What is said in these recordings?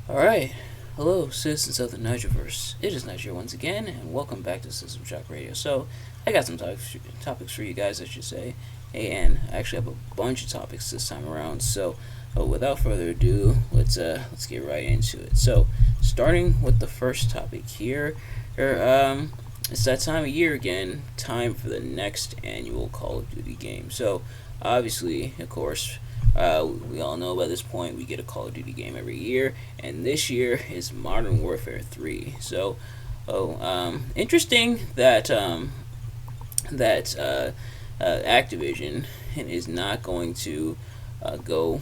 Alright, hello citizens of the Nigelverse. It is Niger once again, and welcome back to System Shock Radio. So, I got some topics for you guys, I should say, and I actually have a bunch of topics this time around. So, without further ado, let's get right into it. So, starting with the first topic here, it's that time of year again, time for the next annual Call of Duty game. So, obviously, of course, we all know by this point we get a Call of Duty game every year, and this year is Modern Warfare 3. So, interesting that Activision is not going to go.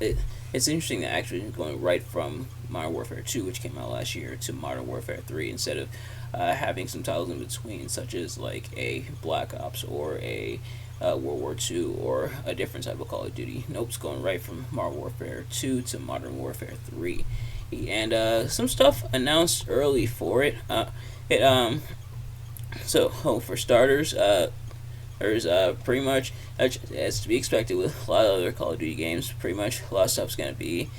It's interesting that Activision is going right from Modern Warfare 2, which came out last year, to Modern Warfare 3 instead of having some titles in between, such as like a Black Ops or a World War II or a different type of Call of Duty. Nope, it's going right from Modern Warfare 2 to Modern Warfare 3. And some stuff announced early for it. For starters, there's pretty much, as to be expected with a lot of other Call of Duty games, pretty much a lot of stuff's going to be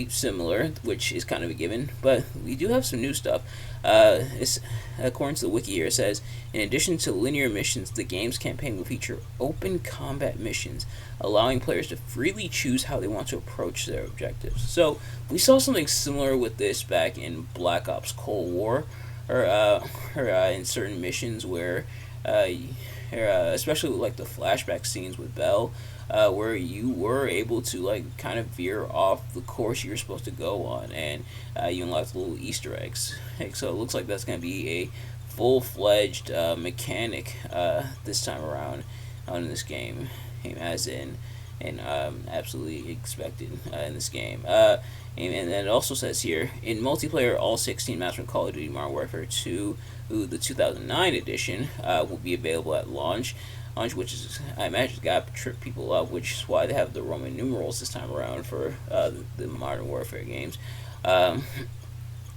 similar, which is kind of a given. But we do have some new stuff. It's, according to the wiki here, it says, in addition to linear missions, the game's campaign will feature open combat missions, allowing players to freely choose how they want to approach their objectives. So we saw something similar with this back in Black Ops Cold War, or in certain missions where especially with like the flashback scenes with Bell, where you were able to like kind of veer off the course you're supposed to go on, and you unlocked little Easter eggs. So it looks like that's going to be a full-fledged mechanic this time around in this game, as in and absolutely expected in this game. And then it also says here, in multiplayer, all 16 maps from Call of Duty Modern Warfare 2, the 2009 edition, will be available at launch, which is, I imagine, got to trip people up, which is why they have the Roman numerals this time around for the Modern Warfare games.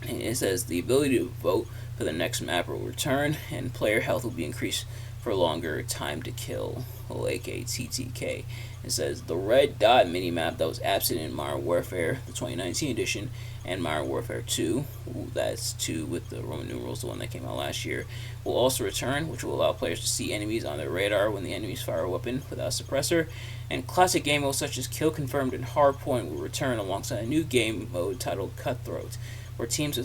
It says the ability to vote for the next map will return, and player health will be increased for longer time to kill, aka TTK. It says the red dot minimap that was absent in Modern Warfare, the 2019 edition, and Modern Warfare 2, that's 2 with the Roman numerals, the one that came out last year, will also return, which will allow players to see enemies on their radar when the enemies fire a weapon without a suppressor. And classic game modes such as Kill Confirmed and Hardpoint will return alongside a new game mode titled Cutthroat, where three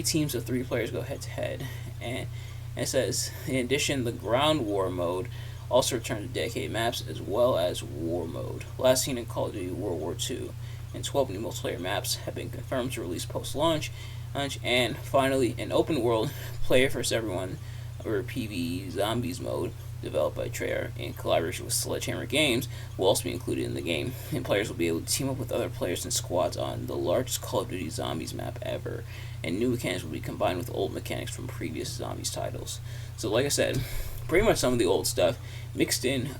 teams of 3 players go head to head. And it says, in addition, the Ground War mode also returns to dedicated maps as well as War mode, last seen in Call of Duty World War II. And 12 new multiplayer maps have been confirmed to release post-launch. And finally, an open world player versus everyone, or PvE Zombies mode, developed by Treyarch in collaboration with Sledgehammer Games, will also be included in the game, and players will be able to team up with other players and squads on the largest Call of Duty Zombies map ever, and new mechanics will be combined with old mechanics from previous Zombies titles. So like I said, pretty much some of the old stuff mixed in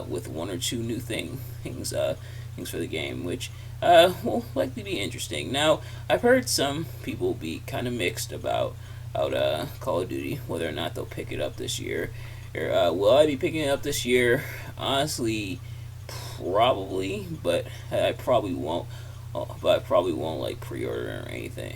with one or two new things for the game, which will likely be interesting. Now, I've heard some people be kind of mixed about Call of Duty, whether or not they'll pick it up this year. Will I be picking it up this year? Honestly, probably, but I probably won't. But I probably won't like pre-order or anything.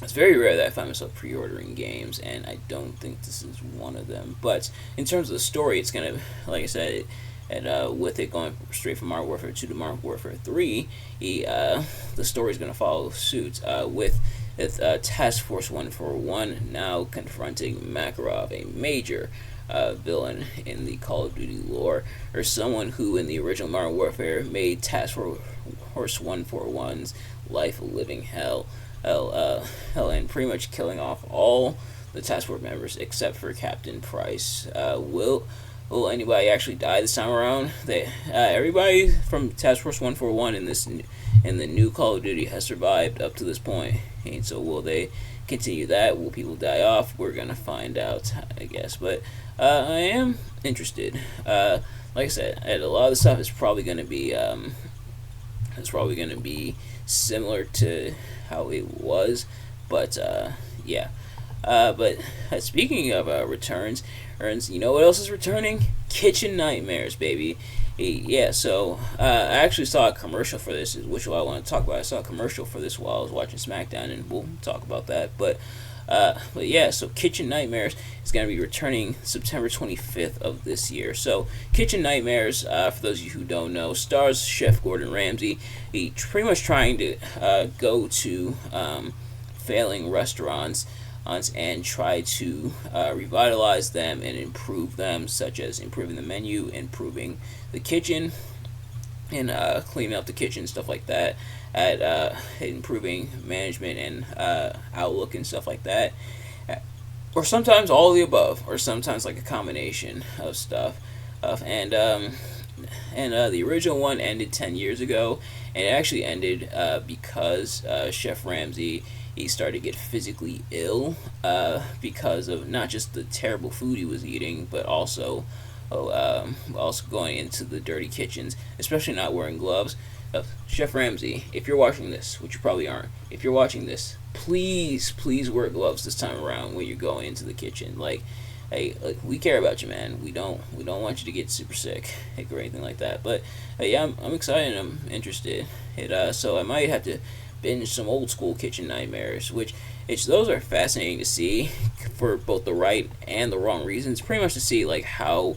It's very rare that I find myself pre-ordering games, and I don't think this is one of them. But in terms of the story, it's gonna, like I said, with it going straight from Modern Warfare 2 to Modern Warfare 3, the story is gonna follow suit with Task Force 141 now confronting Makarov, a major villain in the Call of Duty lore, or someone who in the original Modern Warfare made Task Force 141's life a living hell, and pretty much killing off all the Task Force members except for Captain Price. Will anybody actually die this time around? Everybody from Task Force 141 in the new Call of Duty has survived up to this point. And so will they continue that? Will people die off? We're gonna find out, I guess. But I am interested. Like I said, a lot of the stuff is probably gonna be similar to how it was, but yeah. But speaking of returns, you know what else is returning? Kitchen Nightmares, baby. Yeah, so I actually saw a commercial for this, which I want to talk about. I saw a commercial for this while I was watching SmackDown, and we'll talk about that. But yeah, so Kitchen Nightmares is going to be returning September 25th of this year. So Kitchen Nightmares, for those of you who don't know, stars Chef Gordon Ramsay. He pretty much trying to go to failing restaurants and try to revitalize them and improve them, such as improving the menu, improving the kitchen, and cleaning up the kitchen, stuff like that, at improving management and outlook and stuff like that, or sometimes all of the above, or sometimes like a combination of stuff. And the original one ended 10 years ago, and it actually ended because Chef Ramsay, he started to get physically ill because of not just the terrible food he was eating, but also going into the dirty kitchens, especially not wearing gloves. Chef Ramsay, if you're watching this, which you probably aren't, if you're watching this, please wear gloves this time around when you're going into the kitchen. Like, hey, we care about you, man. We don't want you to get super sick or anything like that. But yeah, I'm excited. I'm interested. So I might have to binge some old school Kitchen Nightmares, which those are fascinating to see for both the right and the wrong reasons. Pretty much to see like how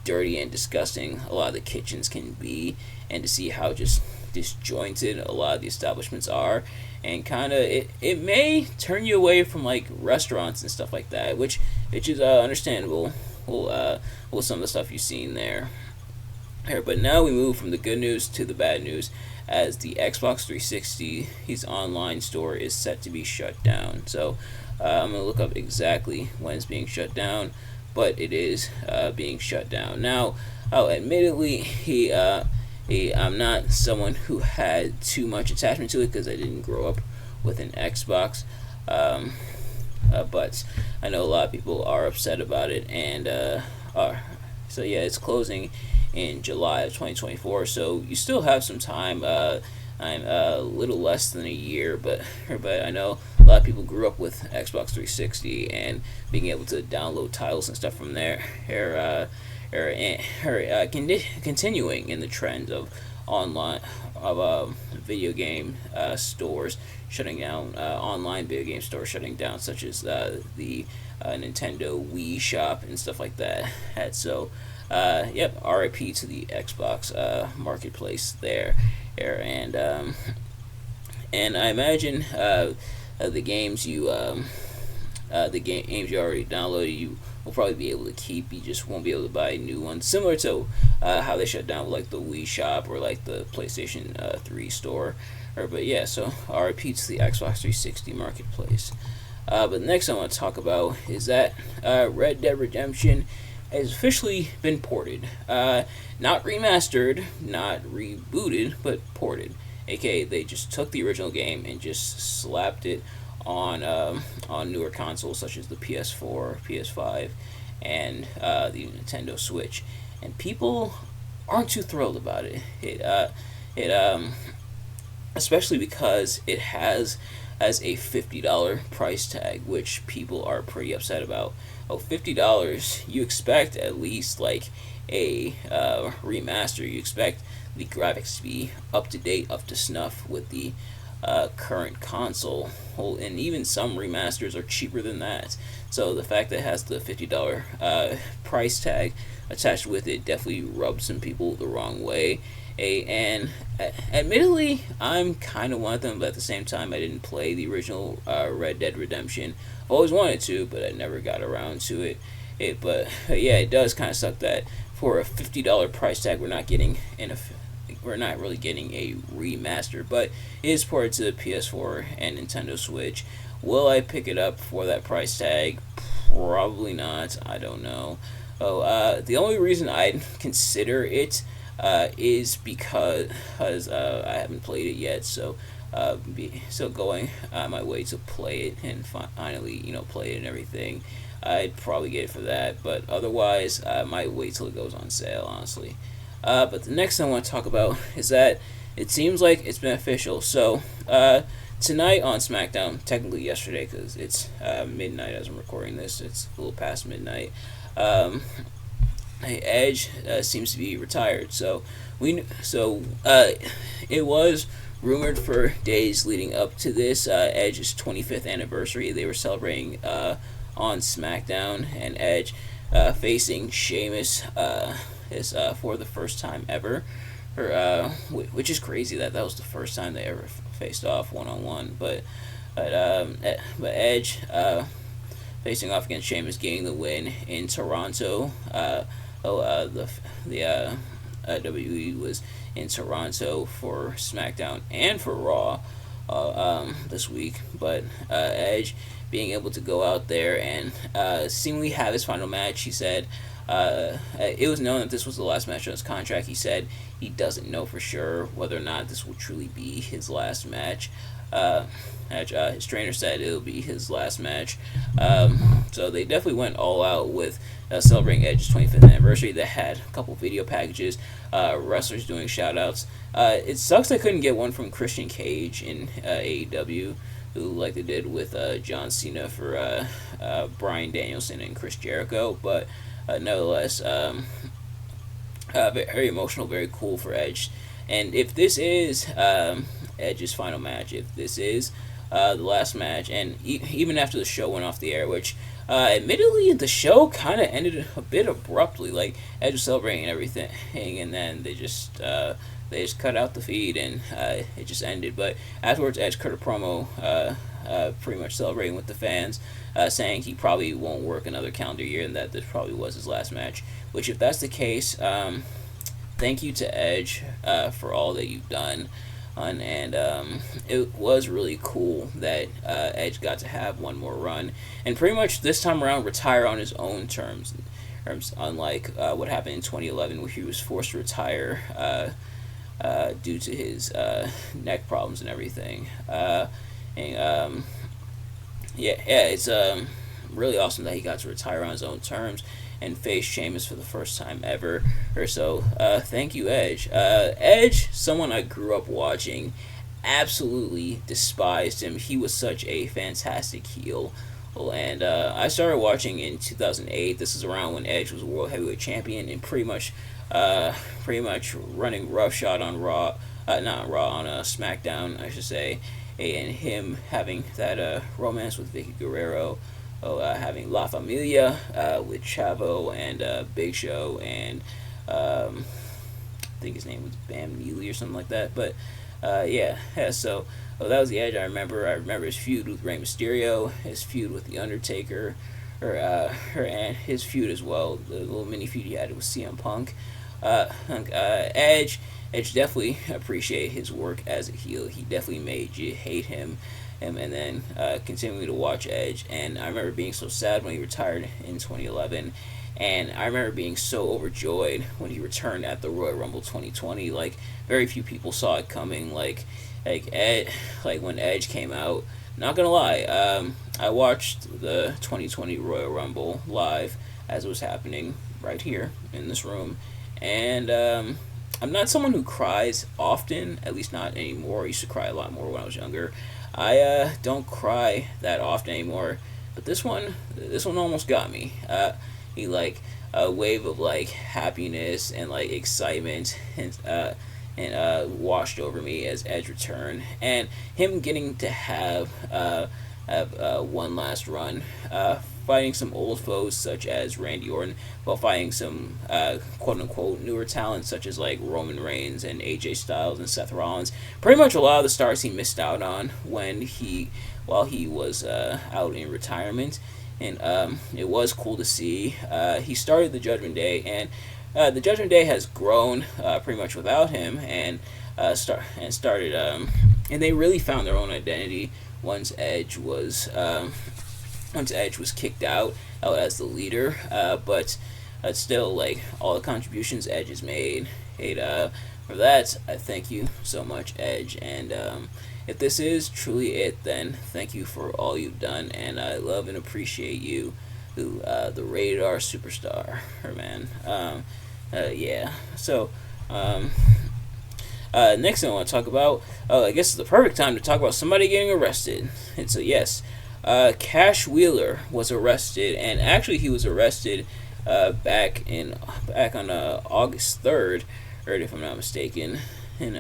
dirty and disgusting a lot of the kitchens can be, and to see how just disjointed a lot of the establishments are, and kind of it may turn you away from like restaurants and stuff like that, which is understandable. Well, some of the stuff you've seen there. Here, but now we move from the good news to the bad news, as the Xbox 360, his online store is set to be shut down. So I'm gonna look up exactly when it's being shut down, but it is being shut down now. Oh, admittedly, I'm not someone who had too much attachment to it because I didn't grow up with an Xbox. But I know a lot of people are upset about it, and so yeah, it's closing in July of 2024. So you still have some time. I'm a little less than a year, but I know a lot of people grew up with Xbox 360 and being able to download titles and stuff from there. Continuing in the trend of online video game stores shutting down, online video game stores shutting down, such as the Nintendo Wii shop and stuff like that. And so, yep, RIP to the Xbox marketplace there. And I imagine the games you already downloaded, you will probably be able to keep. You just won't be able to buy new ones, similar to how they shut down like the Wii shop or like the PlayStation 3 store. But yeah, so RIP to the Xbox 360 marketplace. But next I want to talk about is that Red Dead Redemption has officially been ported. Not remastered, not rebooted, but ported. AKA, they just took the original game and just slapped it on newer consoles such as the PS4, PS5, and the Nintendo Switch. And people aren't too thrilled about it. Especially because it has a $50 price tag, which people are pretty upset about. Oh, $50! You expect at least like a remaster. You expect the graphics to be up to date, up to snuff with the current console. Well, and even some remasters are cheaper than that. So the fact that it has the $50 price tag attached with it definitely rubs some people the wrong way. And admittedly, I'm kind of one of them, but at the same time, I didn't play the original Red Dead Redemption. I always wanted to, but I never got around to it. But yeah, it does kind of suck that for a $50 price tag, we're not really getting a remaster, but it is ported to the PS4 and Nintendo Switch. Will I pick it up for that price tag? Probably not. I don't know. The only reason I'd consider it is because I haven't played it yet. So going my way to play it and finally play it and everything, I'd probably get it for that. But otherwise, I might wait till it goes on sale, honestly. But the next thing I want to talk about is that it seems like it's been official. So tonight on SmackDown, technically yesterday because it's midnight as I'm recording this. It's a little past midnight. Edge seems to be retired. It was rumored for days leading up to this Edge's 25th anniversary. They were celebrating on SmackDown, and Edge facing Sheamus is for the first time ever, which is crazy that was the first time they ever faced off 1-on-1. But Edge facing off against Sheamus, getting the win in Toronto. The WWE was in Toronto for SmackDown and for Raw this week, but Edge being able to go out there and seemingly have his final match. He said it was known that this was the last match on his contract. He said he doesn't know for sure whether or not this will truly be his last match. His trainer said it'll be his last match. So they definitely went all out with celebrating Edge's 25th anniversary. They had a couple video packages, wrestlers doing shout-outs. It sucks they couldn't get one from Christian Cage in AEW, who like they did with John Cena for Bryan Danielson and Chris Jericho, but nevertheless, very emotional, very cool for Edge. And if this is Edge's final match, if this is the last match, and even after the show went off the air, which admittedly the show kind of ended a bit abruptly, like Edge was celebrating and everything, and then they just cut out the feed and it just ended. But afterwards, Edge cut a promo, pretty much celebrating with the fans, saying he probably won't work another calendar year and that this probably was his last match. Which, if that's the case, thank you to Edge for all that you've done. And it was really cool that Edge got to have one more run, and pretty much this time around retire on his own terms, unlike what happened in 2011, where he was forced to retire due to his neck problems and everything. It's really awesome that he got to retire on his own terms and face Sheamus for the first time ever or so. Thank you, Edge. Edge, someone I grew up watching, absolutely despised him. He was such a fantastic heel. And I started watching in 2008. This is around when Edge was World Heavyweight Champion and pretty much running roughshod on Raw, not Raw, on SmackDown, I should say, and him having that romance with Vicky Guerrero. Having La Familia with Chavo and Big Show and I think his name was Bam Neely or something like that. But so that was the Edge I remember. I remember his feud with Rey Mysterio, his feud with The Undertaker, and his feud as well, the little mini feud he had with CM Punk. Edge definitely appreciate his work as a heel. He definitely made you hate him. And then continuing to watch Edge, and I remember being so sad when he retired in 2011, and I remember being so overjoyed when he returned at the Royal Rumble 2020. Like, very few people saw it coming. Like when Edge came out. Not gonna lie, I watched the 2020 Royal Rumble live as it was happening right here in this room, and I'm not someone who cries often, at least not anymore. I used to cry a lot more when I was younger. I don't cry that often anymore, but this one almost got me. He like a wave of like happiness and like excitement and washed over me as Edge returned, and him getting to have one last run, fighting some old foes such as Randy Orton, while fighting some quote-unquote newer talents such as like Roman Reigns and AJ Styles and Seth Rollins. Pretty much a lot of the stars he missed out on while he was out in retirement. And it was cool to see. He started the Judgment Day, and the Judgment Day has grown pretty much without him, and started and they really found their own identity once Edge was kicked out as the leader, but still, like, all the contributions Edge has made, for that, I thank you so much, Edge, and if this is truly it, then thank you for all you've done, and I love and appreciate you, the Rated R superstar, man. So, next thing I want to talk about, I guess it's the perfect time to talk about somebody getting arrested. And so, yes, Cah Wheeler was arrested, and actually he was arrested back on August 3rd, or if I'm not mistaken, and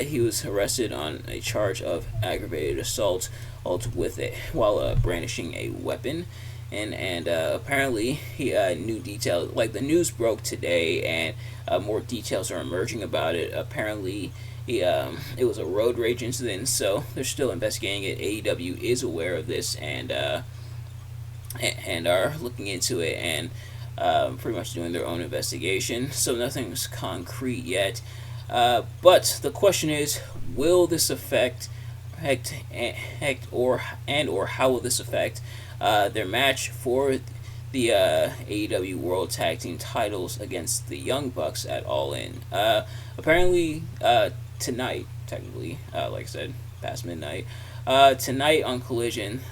he was arrested on a charge of aggravated assault with it while brandishing a weapon. And apparently he new details, like the news broke today, and more details are emerging about it. Apparently it was a road rage incident, so they're still investigating it. AEW is aware of this, and are looking into it, and pretty much doing their own investigation. So nothing's concrete yet. But the question is, will this affect or how will this affect their match for the AEW World Tag Team titles against the Young Bucks at All In? Apparently tonight, technically, like I said, past midnight. Tonight on Collision,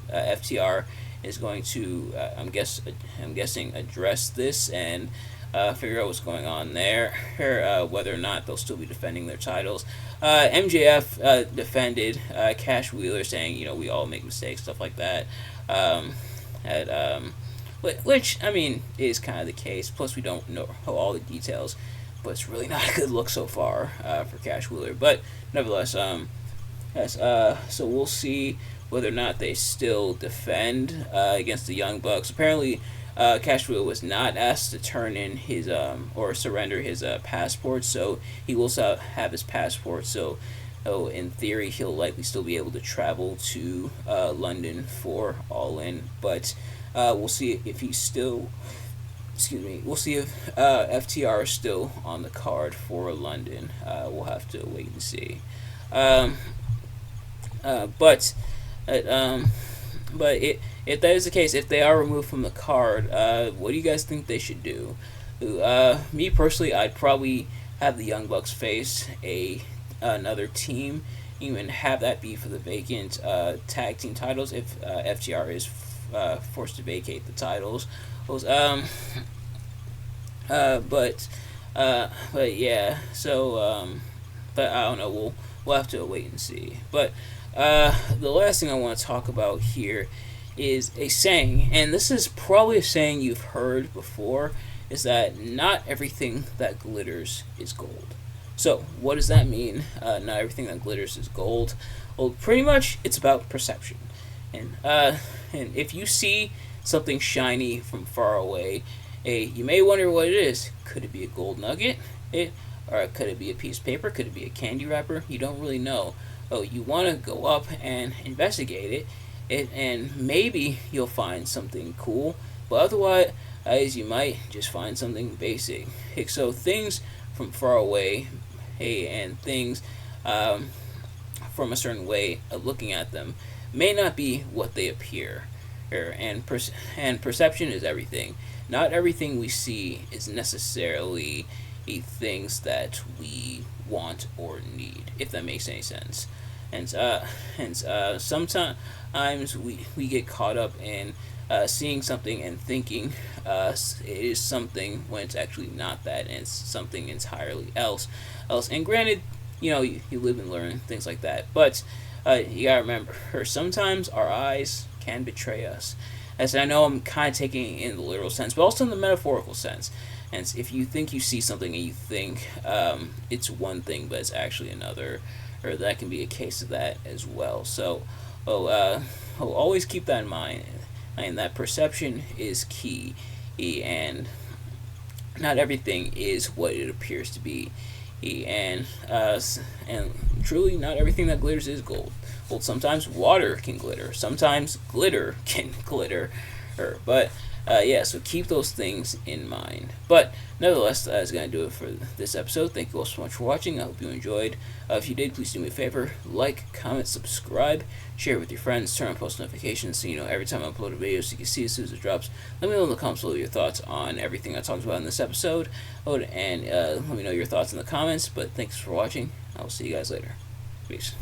FTR is going to, I'm guessing, address this and figure out what's going on there, whether or not they'll still be defending their titles. MJF defended Cah Wheeler, saying, we all make mistakes, stuff like that. Which, I mean, is kind of the case. Plus, we don't know all the details, but it's really not a good look so far for Cah Wheeler. But nevertheless, yes. So we'll see whether or not they still defend against the Young Bucks. Apparently, Cah Wheeler was not asked to turn in his or surrender his passport, so he will have his passport. So, in theory, he'll likely still be able to travel to London for All In. But we'll see if he's still. Excuse me. We'll see if FTR is still on the card for London. We'll have to wait and see. But if that is the case, if they are removed from the card, what do you guys think they should do? Me personally, I'd probably have the Young Bucks face another team, even have that be for the vacant tag team titles if FTR is forced to vacate the titles. But yeah. So but I don't know. We'll have to wait and see. But the last thing I want to talk about here is a saying, and this is probably a saying you've heard before, is that not everything that glitters is gold. So, what does that mean? Not everything that glitters is gold. Well, pretty much it's about perception. And if you see something shiny from far away, you may wonder what it is. Could it be a gold nugget? Or could it be a piece of paper? Could it be a candy wrapper? You don't really know. You want to go up and investigate it, and maybe you'll find something cool, but otherwise you might just find something basic. So things from far away, and things from a certain way of looking at them may not be what they appear. And perception is everything. Not everything we see is necessarily things that we want or need, if that makes any sense. And sometimes we get caught up in seeing something and thinking it is something when it's actually not that, and it's something entirely else. And granted, you live and learn things like that, but you gotta remember, sometimes our eyes can betray us. As I know, I'm kind of taking it in the literal sense, but also in the metaphorical sense. And if you think you see something and you think it's one thing, but it's actually another, or that can be a case of that as well. So, always keep that in mind. And that perception is key, and not everything is what it appears to be. And truly, not everything that glitters is gold. Well, sometimes water can glitter. Sometimes glitter can glitter. But yeah, so keep those things in mind. But nevertheless, that's going to do it for this episode. Thank you all so much for watching. I hope you enjoyed. If you did, please do me a favor. Like, comment, subscribe, share it with your friends, turn on post notifications so you know every time I upload a video so you can see as soon as it drops. Let me know in the comments below your thoughts on everything I talked about in this episode. And let me know your thoughts in the comments. But thanks for watching. I will see you guys later. Peace.